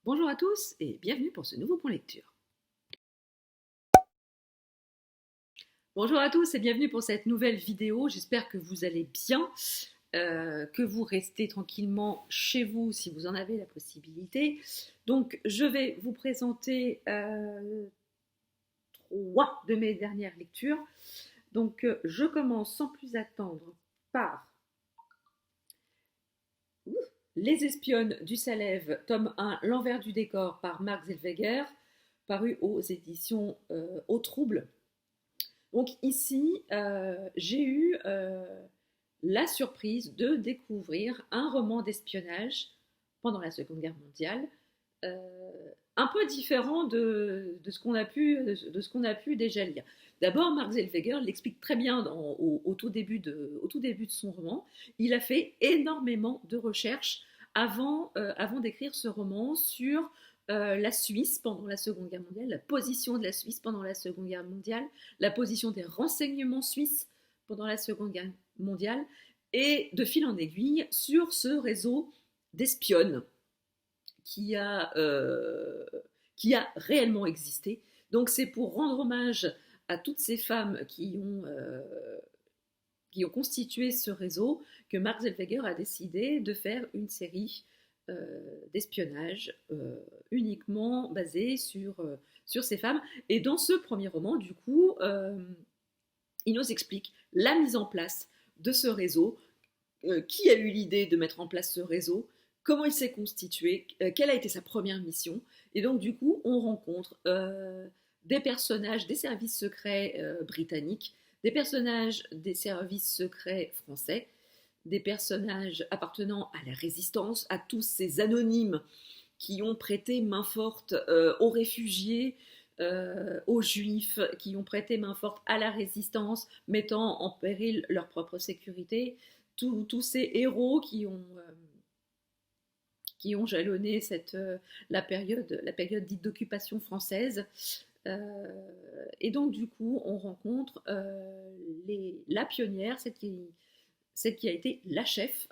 Bonjour à tous et bienvenue pour ce nouveau point lecture. Bonjour à tous et bienvenue pour cette nouvelle vidéo. J'espère que vous allez bien, que vous restez tranquillement chez vous si vous en avez la possibilité. Donc je vais vous présenter trois de mes dernières lectures. Donc je commence sans plus attendre par Les espionnes du Salève, tome 1, L'envers du décor par Marc Zellweger, paru aux éditions Au Trouble. Donc ici, j'ai eu la surprise de découvrir un roman d'espionnage pendant la Seconde Guerre mondiale, un peu différent de ce qu'on a pu déjà lire. D'abord, Mark Zellweger l'explique très bien au tout début au tout début de son roman. Il a fait énormément de recherches avant d'écrire ce roman sur la Suisse pendant la Seconde Guerre mondiale, la position de la Suisse pendant la Seconde Guerre mondiale, la position des renseignements suisses pendant la Seconde Guerre mondiale, et de fil en aiguille sur ce réseau d'espionnes qui a, euh, qui a réellement existé. Donc c'est pour rendre hommage à toutes ces femmes qui ont constitué ce réseau que Mark Zellweger a décidé de faire une série d'espionnage uniquement basée sur ces femmes. Et dans ce premier roman, du coup, il nous explique la mise en place de ce réseau, qui a eu l'idée de mettre en place ce réseau, comment il s'est constitué, quelle a été sa première mission. Et donc, du coup, on rencontre des personnages des services secrets britanniques, des personnages des services secrets français, des personnages appartenant à la résistance, à tous ces anonymes qui ont prêté main forte aux réfugiés, aux juifs, qui ont prêté main forte à la résistance, mettant en péril leur propre sécurité, tous ces héros qui ont jalonné la période dite d'occupation française. Et donc du coup, on rencontre la pionnière, celle qui a été la chef,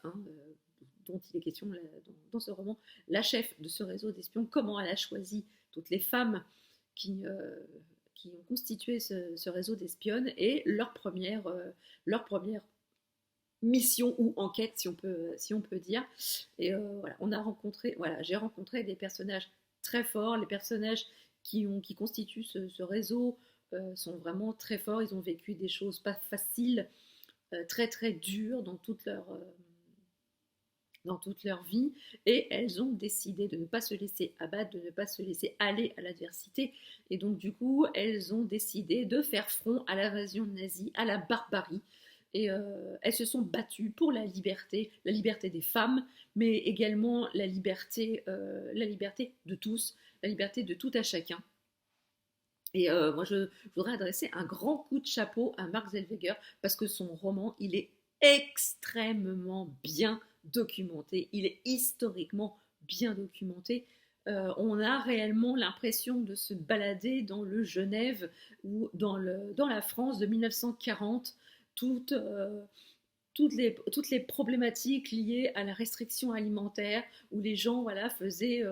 dont il est question dans ce roman, la chef de ce réseau d'espions, comment elle a choisi toutes les femmes qui, euh, qui ont constitué ce réseau d'espionnes et leur première mission ou enquête, si on peut dire. Et voilà, voilà, j'ai rencontré des personnages très forts, les personnages qui constituent ce réseau sont vraiment très forts, ils ont vécu des choses pas faciles, très très dures dans toute leur vie, et elles ont décidé de ne pas se laisser abattre, de ne pas se laisser aller à l'adversité, et donc du coup, elles ont décidé de faire front à l'invasion nazie, à la barbarie, et elles se sont battues pour la liberté des femmes, mais également la liberté de tous, la liberté de tout à chacun. Et moi, je voudrais adresser un grand coup de chapeau à Mark Zellweger parce que son roman, il est extrêmement bien documenté, il est historiquement bien documenté. On a réellement l'impression de se balader dans le Genève ou dans la France de 1940, toutes, euh, toutes les problématiques liées à la restriction alimentaire, où les gens voilà, faisaient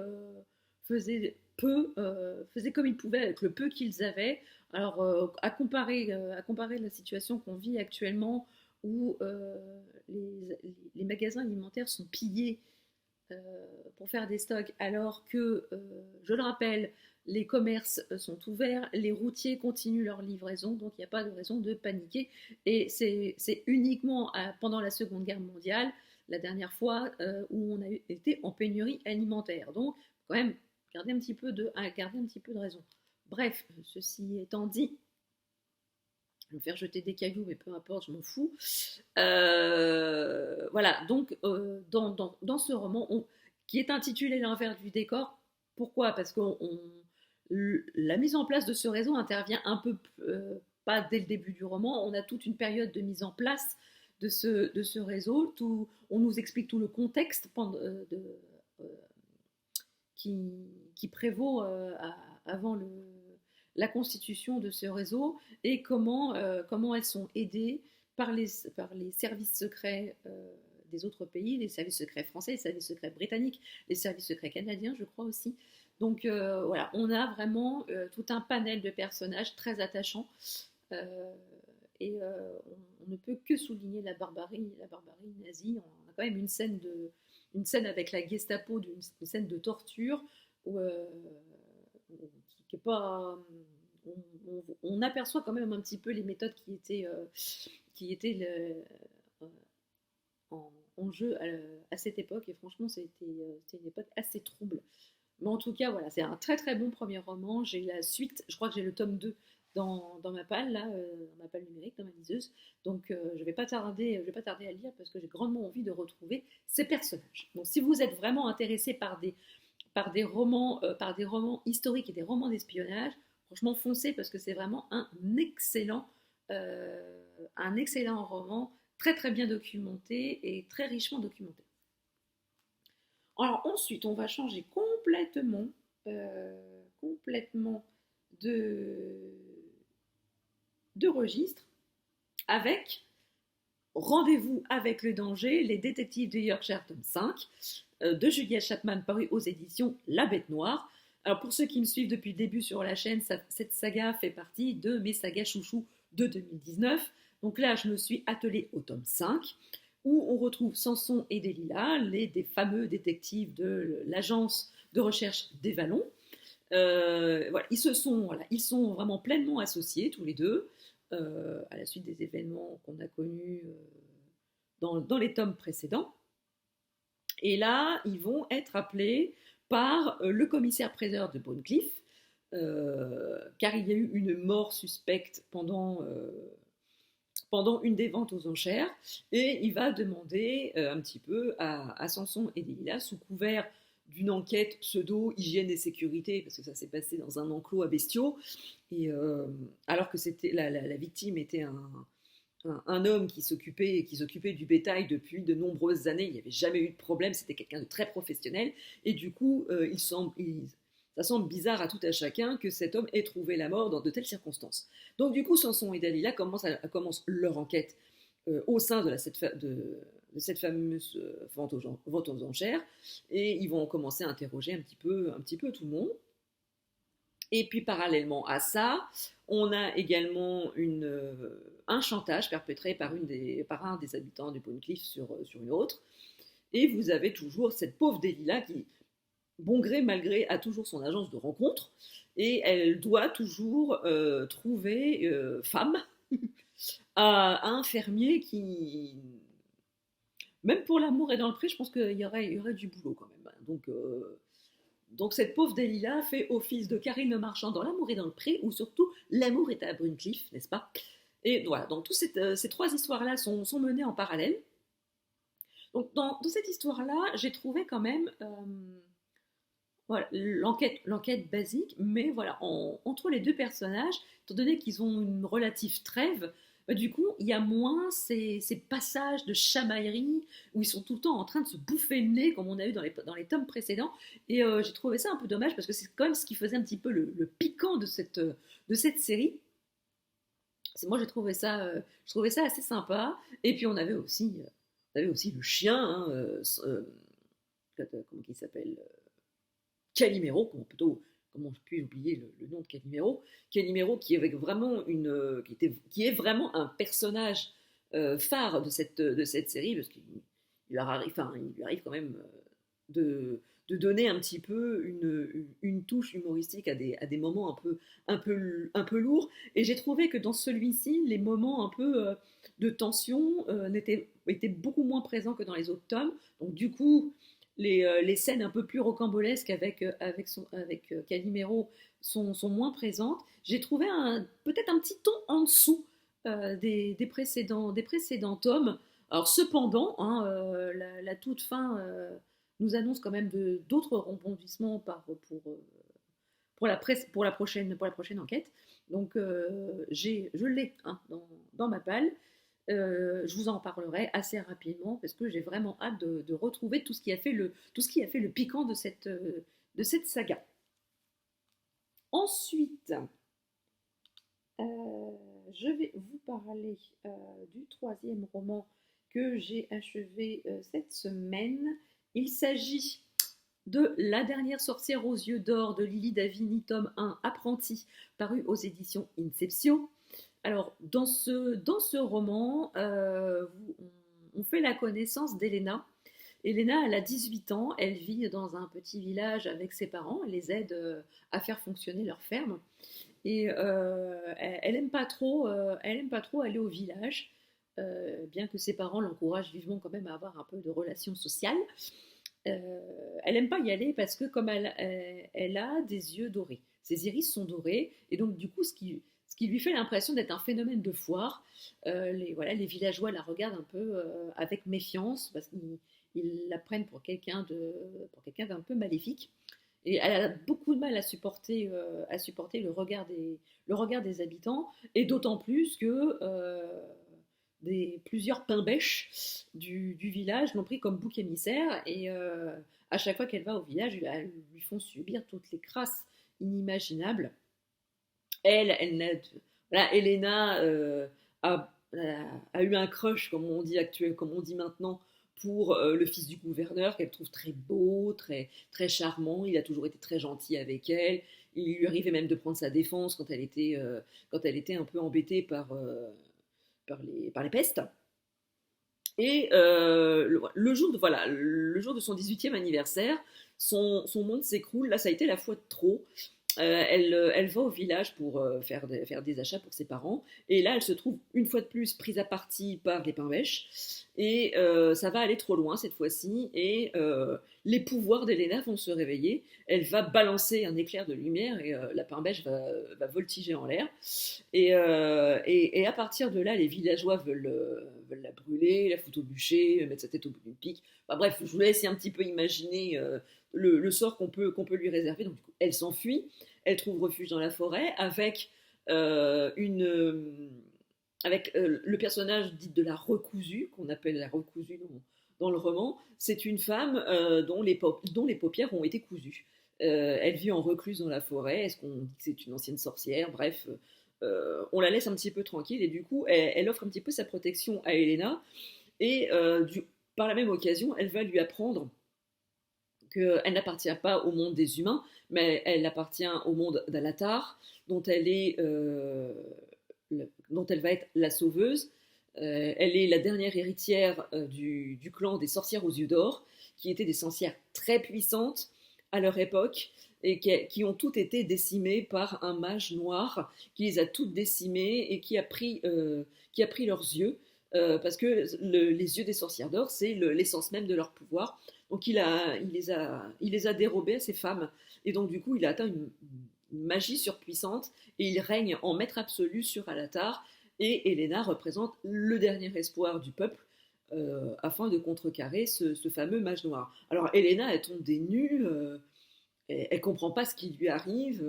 comme ils pouvaient avec le peu qu'ils avaient. Alors, à comparer la situation qu'on vit actuellement, où les magasins alimentaires sont pillés euh, pour faire des stocks, alors que, je le rappelle, les commerces sont ouverts, les routiers continuent leur livraison, donc il n'y a pas de raison de paniquer. Et c'est uniquement pendant la Seconde Guerre mondiale, la dernière fois, où on a été en pénurie alimentaire. Donc, quand même, garder un petit peu de raison. Bref, ceci étant dit, me faire jeter des cailloux, mais peu importe, je m'en fous. Voilà, donc dans ce roman, qui est intitulé L'envers du décor, pourquoi? Parce que la mise en place de ce réseau intervient un peu, pas dès le début du roman, on a toute une période de mise en place de ce réseau, on nous explique tout le contexte euh, qui, qui prévaut avant la constitution de ce réseau et comment elles sont aidées par les services secrets des autres pays, les services secrets français, les services secrets britanniques, les services secrets canadiens, je crois aussi. Donc voilà, on a vraiment tout un panel de personnages très attachants. Euh, et on ne peut que souligner la barbarie nazie. On a quand même une scène avec la Gestapo, une scène de torture où, qui est pas. On aperçoit quand même un petit peu les méthodes qui étaient en jeu à cette époque. Et franchement, c'était une époque assez trouble. Mais en tout cas, voilà, c'est un très très bon premier roman. J'ai la suite, je crois que j'ai le tome 2 dans ma palle, là, dans ma palle numérique, dans ma liseuse. Donc je vais pas tarder, je vais pas tarder à lire parce que j'ai grandement envie de retrouver ces personnages. Donc si vous êtes vraiment intéressé par des romans historiques et des romans d'espionnage, franchement foncez parce que c'est vraiment un excellent roman, très très bien documenté et très richement documenté. Alors ensuite, on va changer complètement de, de registre avec Rendez-vous avec le danger, les détectives de Yorkshire, tome 5, de Julia Chapman, paru aux éditions La Bête Noire. Alors pour ceux qui me suivent depuis le début sur la chaîne, cette saga fait partie de mes sagas chouchous de 2019. Donc là, je me suis attelée au tome 5, où on retrouve Samson et Delilah, des fameux détectives de l'agence de recherche des Vallons. Voilà, ils sont vraiment pleinement associés tous les deux à la suite des événements qu'on a connus dans les tomes précédents. Et là, ils vont être appelés par le commissaire-priseur de Bonecliff, car il y a eu une mort suspecte pendant une des ventes aux enchères, et il va demander un petit peu à Samson et Delilah, sous couvert d'une enquête pseudo-hygiène et sécurité, parce que ça s'est passé dans un enclos à bestiaux, et alors que la victime était un homme qui s'occupait du bétail depuis de nombreuses années, il n'y avait jamais eu de problème, c'était quelqu'un de très professionnel, et du coup, ça semble bizarre à tout à chacun que cet homme ait trouvé la mort dans de telles circonstances. Donc du coup, Samson et Dalila commencent leur enquête au sein de cette fameuse vente aux enchères, et ils vont commencer à interroger un petit peu tout le monde. Et puis parallèlement à ça, on a également un chantage perpétré par un des habitants du Bonecliff sur une autre. Et vous avez toujours cette pauvre Delilah qui, bon gré mal gré, a toujours son agence de rencontre. Et elle doit toujours trouver femme à un fermier qui, même pour l'amour et dans le pré, je pense qu'il y aurait du boulot quand même. Donc cette pauvre Delilah fait office de Karine Le Marchand dans L'amour est dans le pré, ou surtout L'amour est à Bruncliff, n'est-ce pas? Et voilà, donc toutes ces trois histoires-là sont menées en parallèle. Donc dans cette histoire-là, j'ai trouvé quand même voilà, l'enquête basique, mais voilà, entre les deux personnages, étant donné qu'ils ont une relative trêve, du coup, il y a moins ces passages de chamaillerie où ils sont tout le temps en train de se bouffer le nez, comme on a eu dans les tomes précédents. Et j'ai trouvé ça un peu dommage parce que c'est quand même ce qui faisait un petit peu le piquant de cette série. Moi, je trouvais ça assez sympa. Et puis, on avait aussi le chien, hein, comment il s'appelle Calimero, comment puis oublier le nom de Calimero, Calimero qui est vraiment qui est vraiment un personnage phare de cette série, parce qu'il il lui arrive quand même de donner un petit peu une touche humoristique à des moments un peu lourds. Et j'ai trouvé que dans celui-ci, les moments un peu de tension étaient beaucoup moins présents que dans les autres tomes. Donc du coup, les scènes un peu plus rocambolesques avec Calimero sont moins présentes. J'ai trouvé peut-être un petit ton en dessous des précédents tomes. Alors cependant, hein, la toute fin nous annonce quand même d'autres rebondissements pour la prochaine enquête. Donc je l'ai hein, dans ma palle. Je vous en parlerai assez rapidement parce que j'ai vraiment hâte de retrouver tout ce qui a fait le piquant de cette saga. Ensuite, je vais vous parler du troisième roman que j'ai achevé cette semaine. Il s'agit de La dernière sorcière aux yeux d'or de Lily Davini, tome 1, Apprenti, paru aux éditions Inceptio. Alors, dans ce roman, on fait la connaissance d'Elena. Elena, elle a 18 ans, elle vit dans un petit village avec ses parents, elle les aide à faire fonctionner leur ferme. Et elle aime pas trop, elle aime pas trop aller au village, bien que ses parents l'encouragent vivement quand même à avoir un peu de relations sociales. Elle aime pas y aller parce que comme elle a des yeux dorés, ses iris sont dorés, et donc du coup ce qui lui fait l'impression d'être un phénomène de foire. Voilà, les villageois la regardent un peu avec méfiance parce qu'ils la prennent pour quelqu'un d'un peu maléfique. Et elle a beaucoup de mal à supporter le regard des habitants, et d'autant plus que plusieurs pain-bêches du village l'ont pris comme bouc émissaire, et à chaque fois qu'elle va au village, elles lui font subir toutes les crasses inimaginables. Voilà, Elena a eu un crush, comme on dit maintenant, pour le fils du gouverneur, qu'elle trouve très beau, très, très charmant. Il a toujours été très gentil avec elle. Il lui arrivait même de prendre sa défense quand elle était un peu embêtée par les pestes. Et le jour de son 18e anniversaire, son monde s'écroule. Là, ça a été la fois de trop. Elle va au village pour faire des achats pour ses parents. Et là, elle se trouve une fois de plus prise à partie par les pain-bêches. Et ça va aller trop loin cette fois-ci. Et les pouvoirs d'Elena vont se réveiller. Elle va balancer un éclair de lumière et la pain-bêche va voltiger en l'air. Et à partir de là, les villageois veulent la brûler, la foutre au bûcher, mettre sa tête au bout d'une pique. Enfin, bref, je vous laisse un petit peu imaginer le sort qu'on peut lui réserver. Donc, du coup, elle s'enfuit, elle trouve refuge dans la forêt avec, le personnage dit de la recousue, qu'on appelle la recousue dans le roman. C'est une femme dont les paupières ont été cousues. Elle vit en recluse dans la forêt. Est-ce qu'on dit que c'est une ancienne sorcière? Bref, on la laisse un petit peu tranquille, et du coup, elle offre un petit peu sa protection à Elena. Et par la même occasion, elle va lui apprendre qu'elle n'appartient pas au monde des humains, mais elle appartient au monde d'Alatar, dont dont elle va être la sauveuse. Elle est la dernière héritière du clan des sorcières aux yeux d'or, qui étaient des sorcières très puissantes à leur époque, et qui ont toutes été décimées par un mage noir, qui les a toutes décimées et qui a pris leurs yeux, parce que les yeux des sorcières d'or, c'est l'essence même de leur pouvoir. Donc il les a dérobés à ces femmes, et donc du coup il a atteint une magie surpuissante, et il règne en maître absolu sur Alatar, et Elena représente le dernier espoir du peuple, afin de contrecarrer ce fameux mage noir. Alors Elena, elle tombe des nues, elle comprend pas ce qui lui arrive.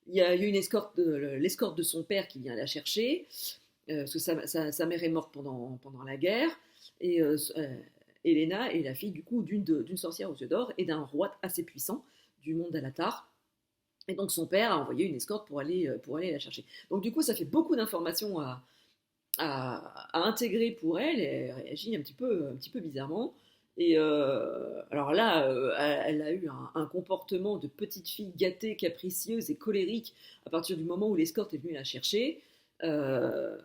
Il y a une l'escorte de son père qui vient la chercher, parce que sa mère est morte pendant la guerre, et Elena est la fille du coup d'une sorcière aux yeux d'or et d'un roi assez puissant du monde d'Alatar. Et donc son père a envoyé une escorte pour aller la chercher. Donc du coup, ça fait beaucoup d'informations à intégrer pour elle, et elle réagit un petit peu bizarrement. Et alors là, elle a eu un comportement de petite fille gâtée, capricieuse et colérique à partir du moment où l'escorte est venue la chercher. Euh,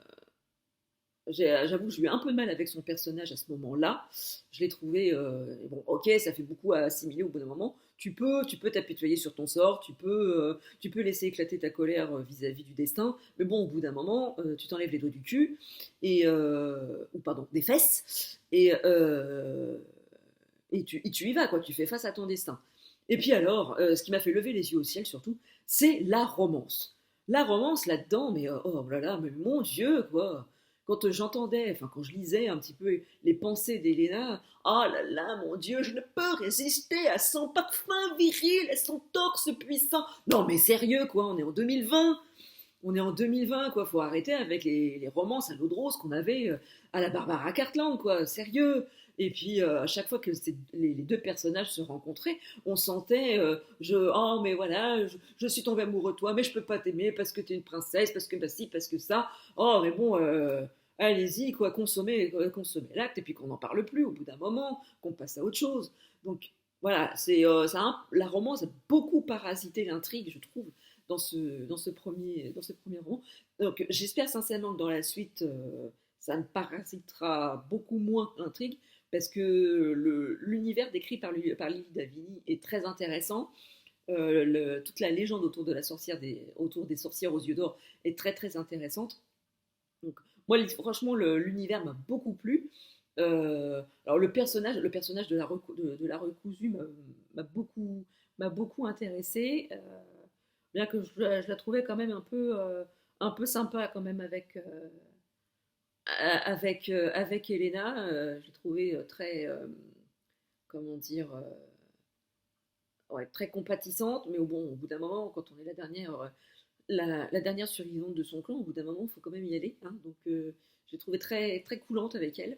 J'avoue que j'ai eu un peu de mal avec son personnage à ce moment-là. Je l'ai trouvé, bon, ok, ça fait beaucoup à assimiler au bout d'un moment. Tu peux t'apitoyer sur ton sort, tu peux laisser éclater ta colère vis-à-vis du destin, mais bon, au bout d'un moment, tu t'enlèves les doigts du cul, ou pardon, des fesses, et tu y vas, quoi. Tu fais face à ton destin. Et puis alors, ce qui m'a fait lever les yeux au ciel surtout, c'est la romance. La romance là-dedans, mais oh là là, mais mon Dieu, quoi. Quand je lisais un petit peu les pensées d'Elena, oh là là, mon Dieu, je ne peux résister à son parfum viril, à son torse puissant. Non mais sérieux, quoi, on est en 2020. On est en 2020, quoi, faut arrêter avec les romances à l'eau de rose qu'on avait à la Barbara Cartland, quoi, sérieux. Et puis à chaque fois que les deux personnages se rencontraient, on sentait oh mais voilà, je suis tombée amoureux de toi, mais je peux pas t'aimer parce que t'es une princesse, parce que bah si, parce que ça. Oh mais bon, allez-y, quoi, consommer l'acte, et puis qu'on n'en parle plus au bout d'un moment, qu'on passe à autre chose. Donc voilà, la romance a beaucoup parasité l'intrigue, je trouve, dans ce premier roman. Donc j'espère sincèrement que dans la suite, ça ne parasitera beaucoup moins l'intrigue, parce que l'univers décrit par Lily Davini est très intéressant. Toute la légende autour de la sorcière autour des sorcières aux yeux d'or est très très intéressante. Donc, moi, franchement, l'univers m'a beaucoup plu. Alors le personnage de la recousue m'a beaucoup intéressé, bien que je la trouvais quand même un peu sympa quand même avec Elena. Je l'ai trouvée très, comment dire, ouais, très compatissante, mais bon, au bout d'un moment, quand on est la dernière survivante de son clan, au bout d'un moment, il faut quand même y aller. Hein, donc, j'ai trouvé très, très coulante avec elle.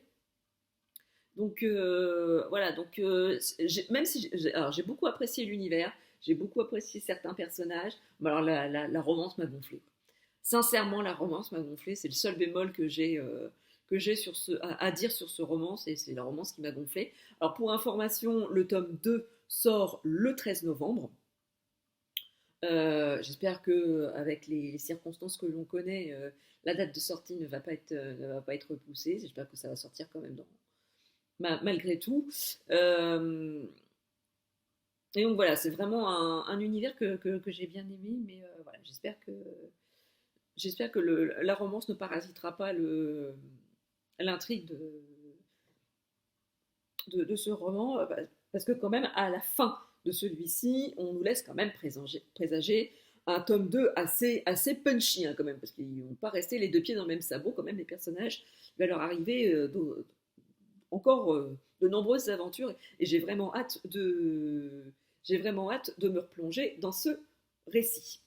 Donc, voilà. Donc, même si j'ai beaucoup apprécié l'univers, j'ai beaucoup apprécié certains personnages, mais alors la romance m'a gonflé. Sincèrement, la romance m'a gonflé. C'est le seul bémol que j'ai à dire sur ce roman, c'est la romance qui m'a gonflé. Alors, pour information, le tome 2 sort le 13 novembre. J'espère que avec les circonstances que l'on connaît, la date de sortie ne va pas être repoussée. J'espère que ça va sortir quand même malgré tout. Et donc voilà, c'est vraiment un univers que j'ai bien aimé, mais voilà, j'espère que la romance ne parasitera pas l'intrigue de ce roman, parce que quand même, à la fin de celui-ci, on nous laisse quand même présager un tome 2 assez punchy, hein, quand même, parce qu'ils ne vont pas rester les deux pieds dans le même sabot, quand même, les personnages, il va leur arriver encore de nombreuses aventures, et j'ai vraiment hâte de me replonger dans ce récit.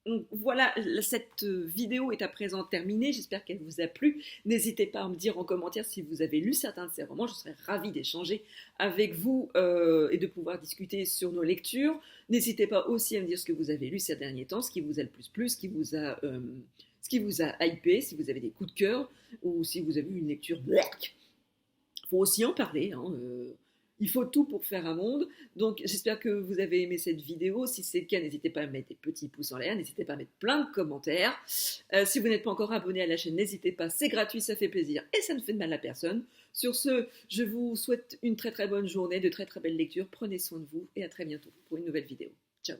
Donc voilà, cette vidéo est à présent terminée. J'espère qu'elle vous a plu. N'hésitez pas à me dire en commentaire si vous avez lu certains de ces romans. Je serais ravie d'échanger avec vous et de pouvoir discuter sur nos lectures. N'hésitez pas aussi à me dire ce que vous avez lu ces derniers temps, ce qui vous a le plus plu, ce qui vous a hypé, si vous avez des coups de cœur ou si vous avez eu une lecture black. Il faut aussi en parler. Hein, il faut tout pour faire un monde. Donc j'espère que vous avez aimé cette vidéo. Si c'est le cas, n'hésitez pas à mettre des petits pouces en l'air. N'hésitez pas à mettre plein de commentaires. Si vous n'êtes pas encore abonné à la chaîne, n'hésitez pas. C'est gratuit, ça fait plaisir et ça ne fait de mal à personne. Sur ce, je vous souhaite une très très bonne journée, de très très belles lectures. Prenez soin de vous et à très bientôt pour une nouvelle vidéo. Ciao.